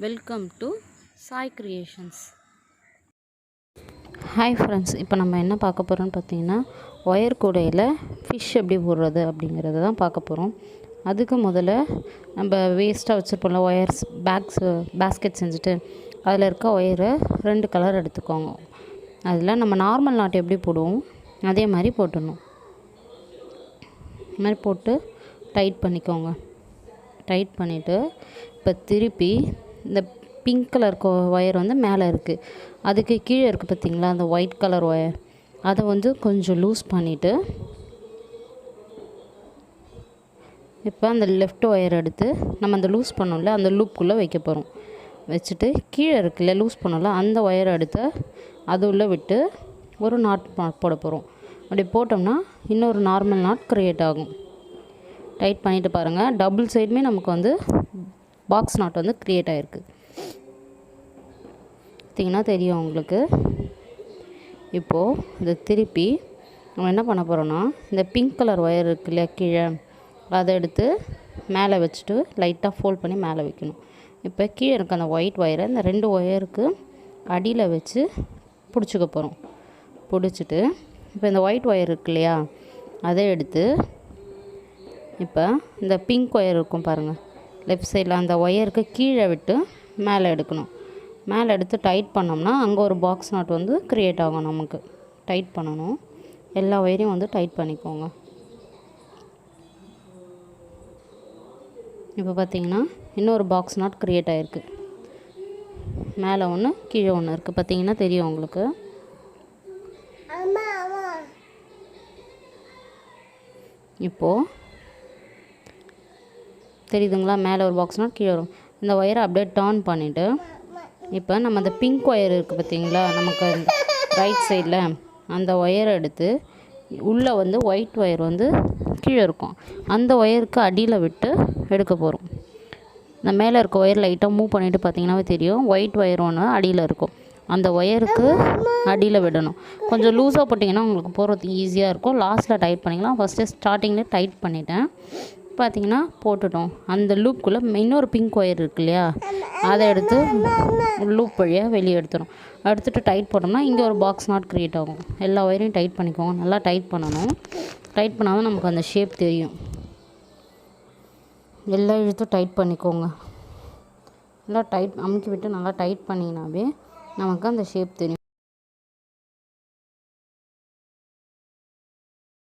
Welcome to Sai creations. Hi friends, இப்போ நம்ம என்ன பார்க்க போகிறோம்னு பார்த்தீங்கன்னா ஒயர் கூடையில் ஃபிஷ் எப்படி போடுறது அப்படிங்கிறத தான் பார்க்க போகிறோம். அதுக்கு முதல்ல நம்ம வேஸ்ட்டாக வச்சுருப்போம்ல ஒயர்ஸ் பேஸ்கெட் செஞ்சுட்டு அதில் இருக்க ஒயரை 2 கலர் எடுத்துக்கோங்க. அதில் நம்ம நார்மல் நாட் எப்படி போடுவோம் அதே மாதிரி போட்டுடணும். இது மாதிரி போட்டு டைட் பண்ணிக்கோங்க. டைட் பண்ணிவிட்டு இப்போ திருப்பி இந்த பிங்க் கலர் ஒயர் வந்து மேலே இருக்குது, அதுக்கு கீழே இருக்குது பார்த்திங்களா அந்த ஒயிட் கலர் ஒயர், அதை வந்து கொஞ்சம் லூஸ் பண்ணிவிட்டு இப்போ அந்த லெஃப்ட் ஒயர் எடுத்து நம்ம அந்த லூஸ் பண்ணோம்ல அந்த லூப்புக்குள்ளே வைக்க போகிறோம். வச்சுட்டு கீழே இருக்குல்ல லூஸ் பண்ணோம்ல அந்த ஒயரை எடுத்து அது உள்ளே விட்டு ஒரு நாட் போட போகிறோம். அப்படி போட்டோம்னா இன்னொரு நார்மல் நாட் க்ரியேட் ஆகும். டைட் பண்ணிவிட்டு பாருங்கள், டபுள் சைடுமே நமக்கு வந்து பாக்ஸ் நாட் வந்து க்ரியேட் ஆகிருக்கு. பார்த்திங்கன்னா தெரியும் உங்களுக்கு. இப்போது இதை திருப்பி நம்ம என்ன பண்ண போகிறோன்னா இந்த பிங்க் கலர் ஒயர் இருக்கு இல்லையா கீழே, அதை எடுத்து மேலே வச்சுட்டு லைட்டாக ஃபோல்ட் பண்ணி மேலே வைக்கணும். இப்போ கீழே இருக்க அந்த ஒயிட் ஒயரை இந்த 2 ஒயருக்கு அடியில் வச்சு பிடிச்சிக்க போகிறோம். பிடிச்சிட்டு இப்போ இந்த ஒயிட் ஒயர் இருக்கு இல்லையா அதை எடுத்து இப்போ இந்த பிங்க் ஒயர் இருக்கும் பாருங்கள் லெஃப்ட் சைடில், அந்த ஒயருக்கு கீழே விட்டு மேலே எடுக்கணும். மேலே எடுத்து டைட் பண்ணோம்னா அங்கே ஒரு பாக்ஸ் நாட் வந்து க்ரியேட் ஆகும். நமக்கு டைட் பண்ணணும். எல்லா ஒயரையும் வந்து டைட் பண்ணிக்கோங்க. இப்போ பார்த்திங்கன்னா இன்னொரு பாக்ஸ் நாட் க்ரியேட் ஆகிருக்கு. மேலே ஒன்று கீழே ஒன்று இருக்குது, பார்த்திங்கன்னா தெரியும் உங்களுக்கு. இப்போது தெரியுதுங்களா, மேலே ஒரு பாக்ஸ் நாட் கீழே வரும். இந்த ஒயரை அப்படியே டர்ன் பண்ணிவிட்டு இப்போ நம்ம அந்த பிங்க் ஒயர் இருக்குது பார்த்திங்களா நமக்கு ரைட் சைடில், அந்த ஒயரை எடுத்து உள்ளே வந்து ஒயிட் ஒயர் வந்து கீழே இருக்கும் அந்த ஒயருக்கு அடியில் விட்டு எடுக்க போகிறோம். இந்த மேலே இருக்க ஒயர் லைட்டாக மூவ் பண்ணிவிட்டு பார்த்திங்கன்னாவே தெரியும் ஒயிட் ஒயர் ஒன்று அடியில் இருக்கும், அந்த ஒயருக்கு அடியில் விடணும். கொஞ்சம் லூஸாக போட்டிங்கன்னா உங்களுக்கு போடுறது ஈஸியாக இருக்கும். லாஸ்ட்டில் டைட் பண்ணிக்கலாம். ஃபஸ்ட்டு ஸ்டார்டிங்கில் டைட் பண்ணிவிட்டேன். பார்த்திங்கன்னா போட்டுட்டோம். அந்த லூப்புக்குள்ளே இன்னொரு பிங்க் ஒயர் இருக்கு இல்லையா அதை எடுத்து லூப் வழியாக வெளியே எடுத்துடும். எடுத்துகிட்டு டைட் போட்டோம்னா இங்கே ஒரு பாக்ஸ் நாட் க்ரியேட் ஆகும். எல்லா ஒயரையும் டைட் பண்ணிக்கோங்க. நல்லா டைட் பண்ணணும். டைட் பண்ணால் தான் நமக்கு அந்த ஷேப் தெரியும். எல்லா இழுத்தும் டைட் பண்ணிக்கோங்க. நல்லா டைட் அமுக்கி விட்டு நல்லா டைட் பண்ணிங்கனாவே நமக்கு அந்த ஷேப் தெரியும்.